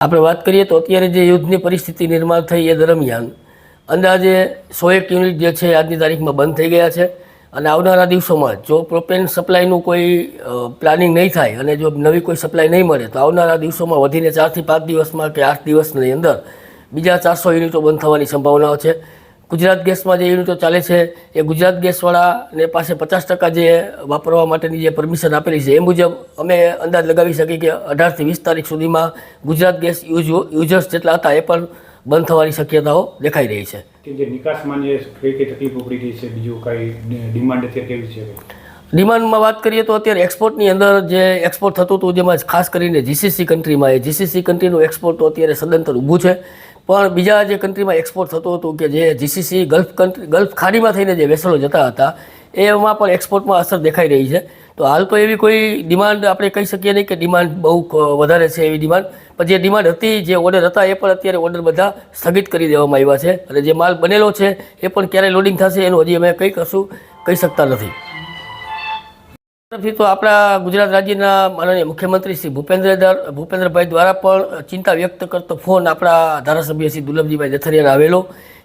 આપણે વાત કરીએ તો અત્યારે જે યુદ્ધની પરિસ્થિતિ નિર્માણ થઈ એ દરમિયાન અંદાજે 101 યુનિટ જે છે આજની તારીખમાં બંધ થઈ ગયા છે અને આવનારા દિવસોમાં જો પ્રોપેન સપ્લાયનું કોઈ પ્લાનિંગ નહીં થાય અને જો નવી કોઈ સપ્લાય નહીં મળે તો આવનારા દિવસોમાં વધીને 4 થી 5 દિવસમાં કે 8 દિવસની અંદર બીજા 400 યુનિટો બંધ થવાની સંભાવનાઓ છે। ગુજરાત ગેસમાં જે યુનિટો ચાલે છે એ ગુજરાત ગેસવાળાને પાસે 50% જે વાપરવા માટેની જે પરમિશન આપેલી છે એ મુજબ અમે અંદાજ લગાવી શકીએ કે 18 થી 20 તારીખ સુધીમાં ગુજરાત ગેસ યુઝર્સ જેટલા હતા એ પણ બંધ થવાની શક્યતાઓ દેખાઈ રહી છે। કે જે નિકાસમાં જે કઈ તકલીફો પડી ગઈ છે, બીજું કઈ ડિમાન્ડ અત્યારે કેવી છે? ડિમાન્ડમાં વાત કરીએ તો અત્યારે એક્સપોર્ટની અંદર જે એક્સપોર્ટ થતું હતું જેમાં ખાસ કરીને જીસીસી કન્ટ્રીમાં એ જીસીસી કન્ટ્રીનું એક્સપોર્ટ તો અત્યારે સદંતર ઊભું છે, પણ બીજા જે કન્ટ્રીમાં એક્સપોર્ટ થતું હતું કે જે જીસીસી ગલ્ફ ખાડીમાં થઈને જે વેસલો જતા હતા એમાં પણ એક્સપોર્ટમાં અસર દેખાઈ રહી છે। તો હાલ તો એવી કોઈ ડિમાન્ડ આપણે કહી શકીએ નહીં કે ડિમાન્ડ બહુ વધારે છે એવી ડિમાન્ડ, પણ જે ડિમાન્ડ હતી જે ઓર્ડર હતા એ પણ અત્યારે ઓર્ડર બધા સ્થગિત કરી દેવામાં આવ્યા છે અને જે માલ બનેલો છે એ પણ ક્યારે લોડિંગ થશે એનું હજી અમે કંઈ કશું કહી શકતા નથી। તરફથી તો આપણા ગુજરાત રાજ્યના માનનીય મુખ્યમંત્રી શ્રી ભૂપેન્દ્રભાઈ દ્વારા પણ ચિંતા વ્યક્ત કરતો ફોન આપણા ધારાસભ્ય શ્રી દુર્લભજીભાઈ દથરિયાને આવેલો।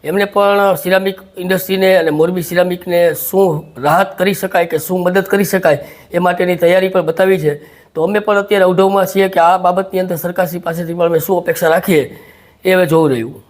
એમણે પણ સિરામિક ઇન્ડસ્ટ્રીને અને મોરબી સિરામિકને શું રાહત કરી શકાય કે શું મદદ કરી શકાય એ માટેની તૈયારી પણ બતાવી છે। તો અમે પણ અત્યારે અવઢવમાં છીએ કે આ બાબતની અંદર સરકારશ્રી પાસેથી પણ અમે શું અપેક્ષા રાખીએ એ હવે જોવું રહ્યું।